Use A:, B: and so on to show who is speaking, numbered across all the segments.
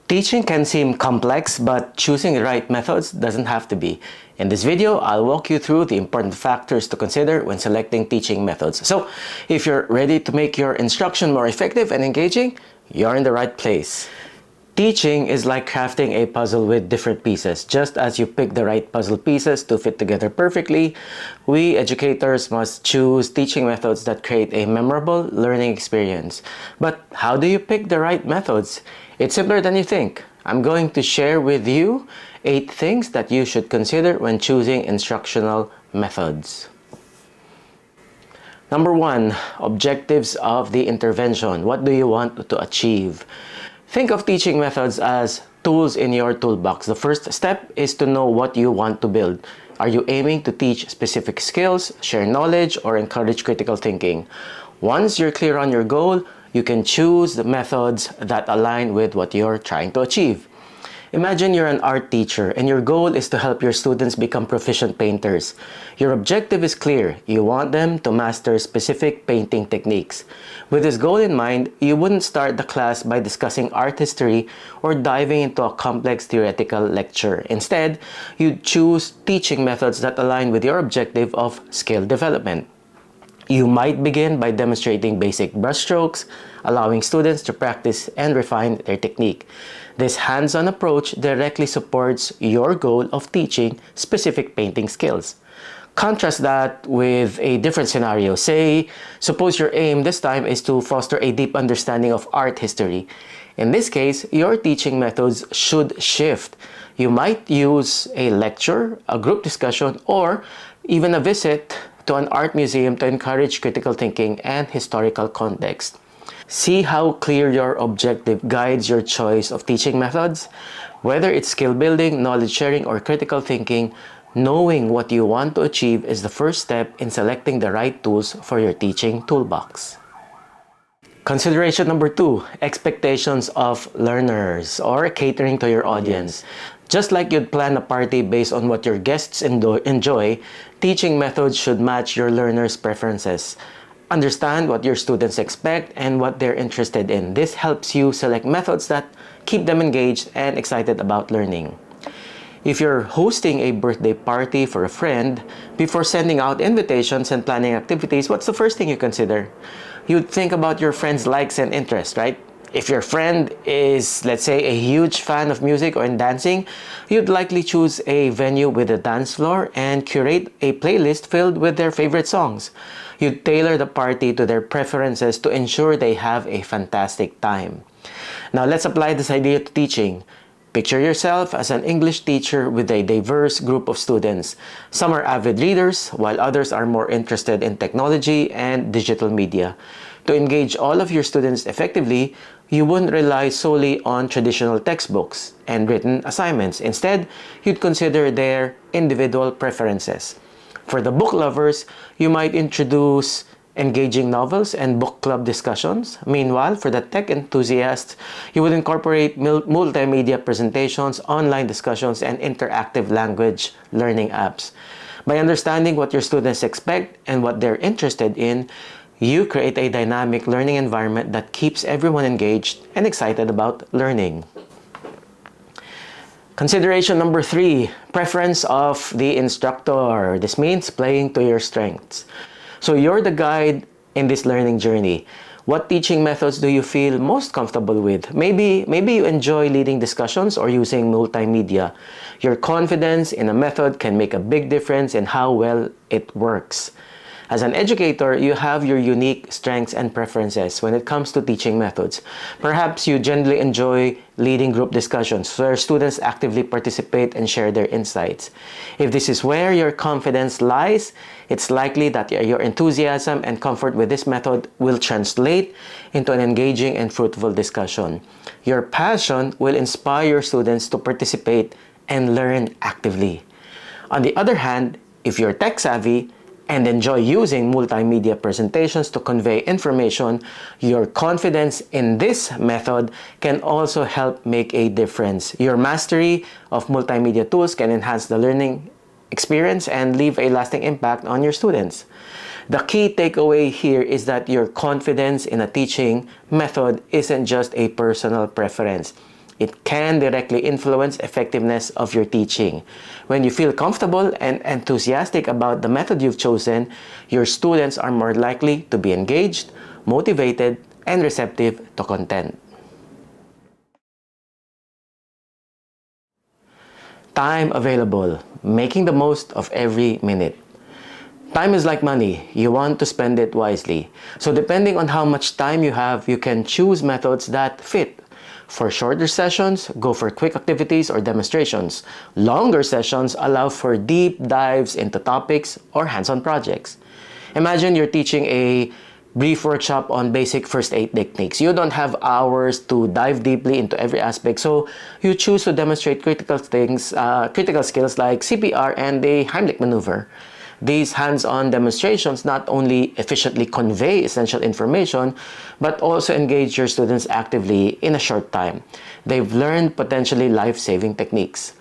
A: Teaching can seem complex, but choosing the right methods doesn't have to be. In this video, I'll walk you through the important factors to consider when selecting teaching methods. So, if you're ready to make your instruction more effective and engaging, you're in the right place. Teaching is like crafting a puzzle with different pieces. Just as you pick the right puzzle pieces to fit together perfectly, we educators must choose teaching methods that create a memorable learning experience. But how do you pick the right methods? It's simpler than you think. I'm going to share with you 8 things that you should consider when choosing instructional methods. Number 1, objectives of the intervention. What do you want to achieve? Think of teaching methods as tools in your toolbox. The first step is to know what you want to build. Are you aiming to teach specific skills, share knowledge, or encourage critical thinking? Once you're clear on your goal, you can choose the methods that align with what you're trying to achieve. Imagine you're an art teacher and your goal is to help your students become proficient painters. Your objective is clear. You want them to master specific painting techniques. With this goal in mind, you wouldn't start the class by discussing art history or diving into a complex theoretical lecture. Instead, you'd choose teaching methods that align with your objective of skill development. You might begin by demonstrating basic brushstrokes, allowing students to practice and refine their technique. This hands-on approach directly supports your goal of teaching specific painting skills. Contrast that with a different scenario. Suppose your aim this time is to foster a deep understanding of art history. In this case, your teaching methods should shift. You might use a lecture, a group discussion, or even a visit to an art museum to encourage critical thinking and historical context. See how clear your objective guides your choice of teaching methods? Whether it's skill building, knowledge sharing, or critical thinking, knowing what you want to achieve is the first step in selecting the right tools for your teaching toolbox. Consideration number 2, expectations of learners or catering to your audience. Just like you'd plan a party based on what your guests enjoy, teaching methods should match your learners' preferences. Understand what your students expect and what they're interested in. This helps you select methods that keep them engaged and excited about learning. If you're hosting a birthday party for a friend, before sending out invitations and planning activities, what's the first thing you consider? You'd think about your friend's likes and interests, right? If your friend is, let's say, a huge fan of music or dancing, you'd likely choose a venue with a dance floor and curate a playlist filled with their favorite songs. You'd tailor the party to their preferences to ensure they have a fantastic time. Now let's apply this idea to teaching. Picture yourself as an English teacher with a diverse group of students. Some are avid readers, while others are more interested in technology and digital media. To engage all of your students effectively, you wouldn't rely solely on traditional textbooks and written assignments. Instead, you'd consider their individual preferences. For the book lovers, you might introduce engaging novels and book club discussions. Meanwhile, for the tech enthusiasts, you would incorporate multimedia presentations, online discussions, and interactive language learning apps. By understanding what your students expect and what they're interested in, you create a dynamic learning environment that keeps everyone engaged and excited about learning. Consideration number 3, preference of the instructor. This means playing to your strengths. So you're the guide in this learning journey. What teaching methods do you feel most comfortable with? Maybe you enjoy leading discussions or using multimedia. Your confidence in a method can make a big difference in how well it works. As an educator, you have your unique strengths and preferences when it comes to teaching methods. Perhaps you generally enjoy leading group discussions where students actively participate and share their insights. If this is where your confidence lies, it's likely that your enthusiasm and comfort with this method will translate into an engaging and fruitful discussion. Your passion will inspire your students to participate and learn actively. On the other hand, if you're tech-savvy, and enjoy using multimedia presentations to convey information, your confidence in this method can also help make a difference. Your mastery of multimedia tools can enhance the learning experience and leave a lasting impact on your students. The key takeaway here is that your confidence in a teaching method isn't just a personal preference. It can directly influence effectiveness of your teaching. When you feel comfortable and enthusiastic about the method you've chosen, your students are more likely to be engaged, motivated, and receptive to content. Time available, making the most of every minute. Time is like money. You want to spend it wisely. So depending on how much time you have, you can choose methods that fit. For shorter sessions, go for quick activities or demonstrations. Longer sessions allow for deep dives into topics or hands-on projects. Imagine you're teaching a brief workshop on basic first aid techniques. You don't have hours to dive deeply into every aspect, so you choose to demonstrate critical skills like CPR and the Heimlich maneuver. These hands-on demonstrations not only efficiently convey essential information, but also engage your students actively in a short time. They've learned potentially life-saving techniques.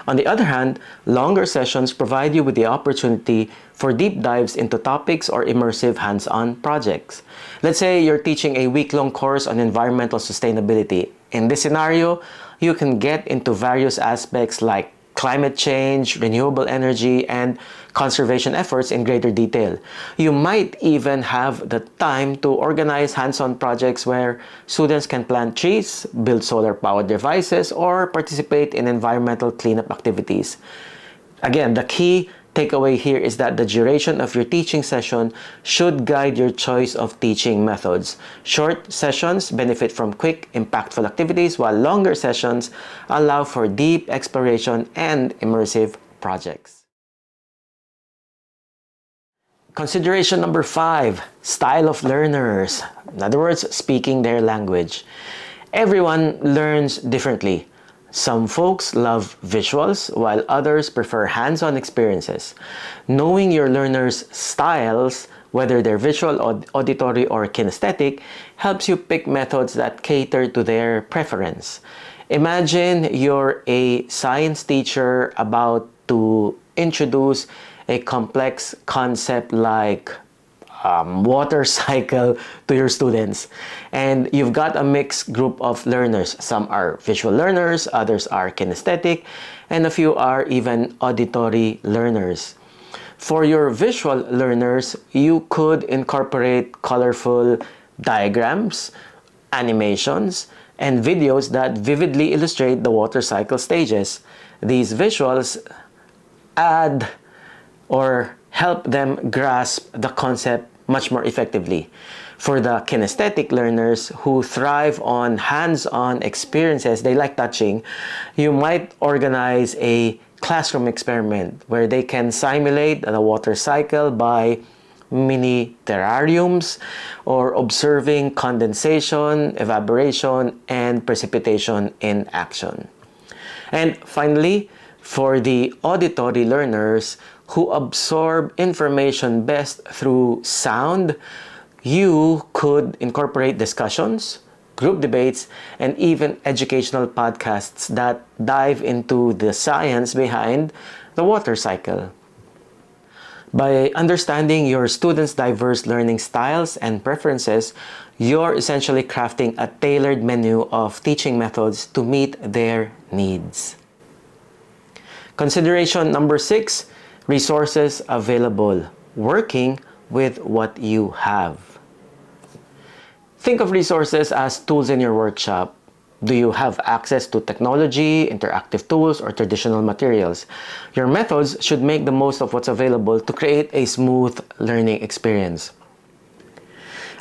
A: On the other hand, longer sessions provide you with the opportunity for deep dives into topics or immersive hands-on projects. Let's say you're teaching a week-long course on environmental sustainability. In this scenario, you can get into various aspects like climate change, renewable energy, and conservation efforts in greater detail. You might even have the time to organize hands-on projects where students can plant trees, build solar-powered devices, or participate in environmental cleanup activities. Again, the key takeaway here is that the duration of your teaching session should guide your choice of teaching methods. Short sessions benefit from quick, impactful activities, while longer sessions allow for deep exploration and immersive projects. Consideration number 5, style of learners. In other words, speaking their language. Everyone learns differently. Some folks love visuals, while others prefer hands-on experiences. Knowing your learners' styles, whether they're visual, auditory, or kinesthetic, helps you pick methods that cater to their preference. Imagine you're a science teacher about to introduce a complex concept like water cycle to your students, and you've got a mixed group of learners. Some are visual learners, others are kinesthetic, and a few are even auditory learners. For your visual learners, you could incorporate colorful diagrams, animations, and videos that vividly illustrate the water cycle stages. These visuals add or help them grasp the concept much more effectively. For the kinesthetic learners who thrive on hands-on experiences, they like touching, you might organize a classroom experiment where they can simulate the water cycle by mini terrariums or observing condensation, evaporation, and precipitation in action. And finally, for the auditory learners who absorb information best through sound, you could incorporate discussions, group debates, and even educational podcasts that dive into the science behind the water cycle. By understanding your students' diverse learning styles and preferences, you're essentially crafting a tailored menu of teaching methods to meet their needs. Consideration number 6, resources available, working with what you have. Think of resources as tools in your workshop. Do you have access to technology, interactive tools, or traditional materials? Your methods should make the most of what's available to create a smooth learning experience.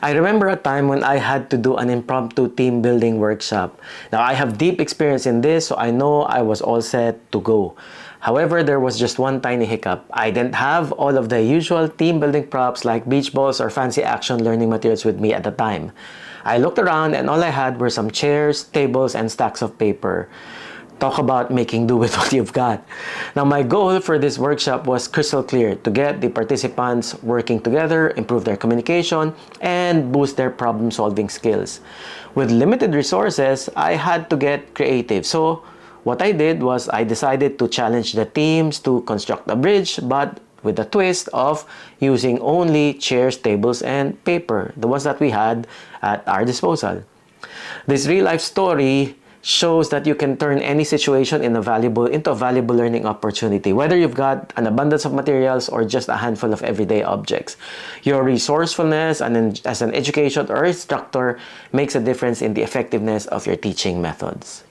A: I remember a time when I had to do an impromptu team building workshop. Now, I have deep experience in this, so I know I was all set to go. However, there was just one tiny hiccup. I didn't have all of the usual team building props like beach balls or fancy action learning materials with me at the time. I looked around and all I had were some chairs, tables, and stacks of paper. Talk about making do with what you've got. Now, my goal for this workshop was crystal clear: to get the participants working together, improve their communication, and boost their problem-solving skills. With limited resources, I had to get creative. So what I did was I decided to challenge the teams to construct a bridge, but with the twist of using only chairs, tables, and paper, the ones that we had at our disposal. This real-life story shows that you can turn any situation into a valuable learning opportunity, whether you've got an abundance of materials or just a handful of everyday objects. Your resourcefulness as an educator or instructor makes a difference in the effectiveness of your teaching methods.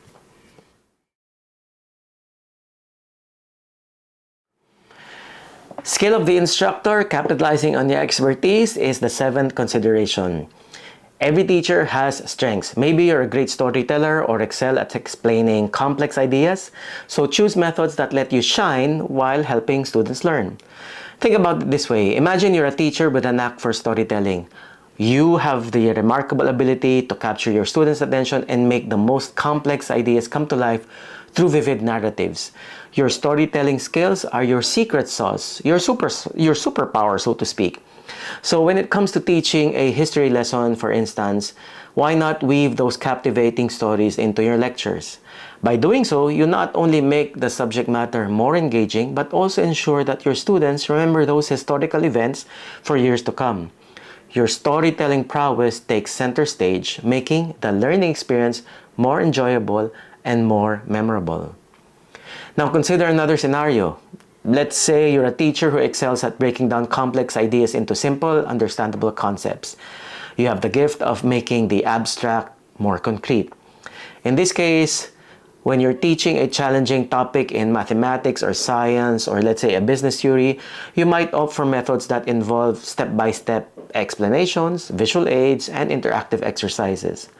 A: Skill of the instructor, capitalizing on your expertise, is the seventh consideration. Every teacher has strengths. Maybe you're a great storyteller or excel at explaining complex ideas, so choose methods that let you shine while helping students learn. Think about it this way. Imagine you're a teacher with a knack for storytelling. You have the remarkable ability to capture your students' attention and make the most complex ideas come to life through vivid narratives. Your storytelling skills are your secret sauce, your superpower, so to speak. So when it comes to teaching a history lesson, for instance, why not weave those captivating stories into your lectures? By doing so, you not only make the subject matter more engaging, but also ensure that your students remember those historical events for years to come. Your storytelling prowess takes center stage, making the learning experience more enjoyable and more memorable. Now consider another scenario. Let's say you're a teacher who excels at breaking down complex ideas into simple, understandable concepts. You have the gift of making the abstract more concrete. In this case, when you're teaching a challenging topic in mathematics or science, or let's say a business theory, you might opt for methods that involve step-by-step explanations, visual aids, and interactive exercises.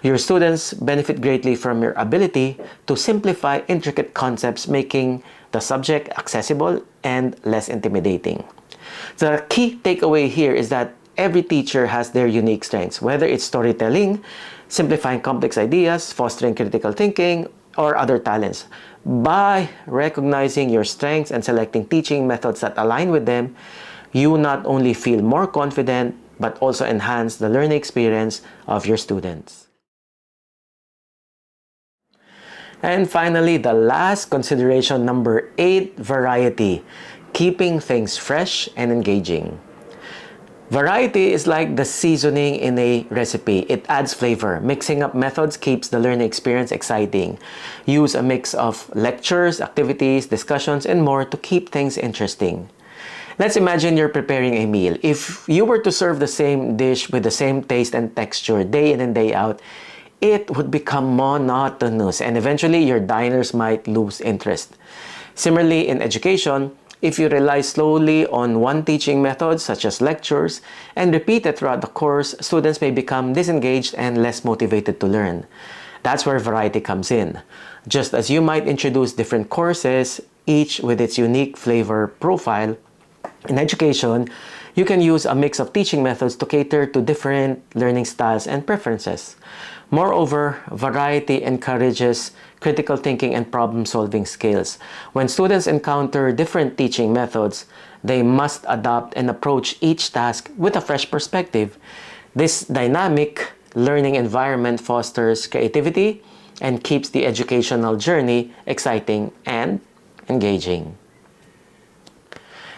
A: Your students benefit greatly from your ability to simplify intricate concepts, making the subject accessible and less intimidating. The key takeaway here is that every teacher has their unique strengths, whether it's storytelling, simplifying complex ideas, fostering critical thinking, or other talents. By recognizing your strengths and selecting teaching methods that align with them, you not only feel more confident, but also enhance the learning experience of your students. And finally, the last consideration, number 8, variety. Keeping things fresh and engaging. Variety is like the seasoning in a recipe. It adds flavor. Mixing up methods keeps the learning experience exciting. Use a mix of lectures, activities, discussions, and more to keep things interesting. Let's imagine you're preparing a meal. If you were to serve the same dish with the same taste and texture day in and day out, it would become monotonous and eventually your diners might lose interest. Similarly, in education, if you rely slowly on one teaching method, such as lectures, and repeat it throughout the course, students may become disengaged and less motivated to learn. That's where variety comes in. Just as you might introduce different courses, each with its unique flavor profile, in education, you can use a mix of teaching methods to cater to different learning styles and preferences. Moreover, variety encourages critical thinking and problem-solving skills. When students encounter different teaching methods, they must adopt and approach each task with a fresh perspective. This dynamic learning environment fosters creativity and keeps the educational journey exciting and engaging.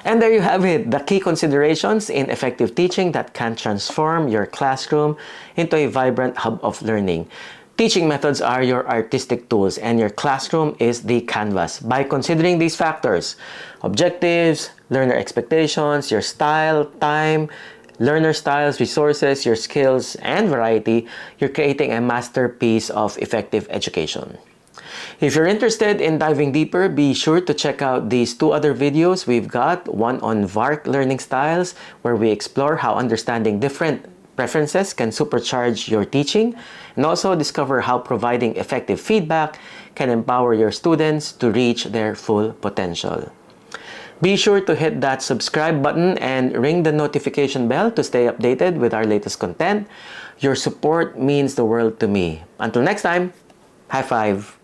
A: And there you have it, the key considerations in effective teaching that can transform your classroom into a vibrant hub of learning. Teaching methods are your artistic tools and your classroom is the canvas. By considering these factors, objectives, learner expectations, your style, time, learner styles, resources, your skills, and variety, you're creating a masterpiece of effective education. If you're interested in diving deeper, be sure to check out these 2 other videos we've got. One on VARC learning styles, where we explore how understanding different preferences can supercharge your teaching, and also discover how providing effective feedback can empower your students to reach their full potential. Be sure to hit that subscribe button and ring the notification bell to stay updated with our latest content. Your support means the world to me. Until next time, high five!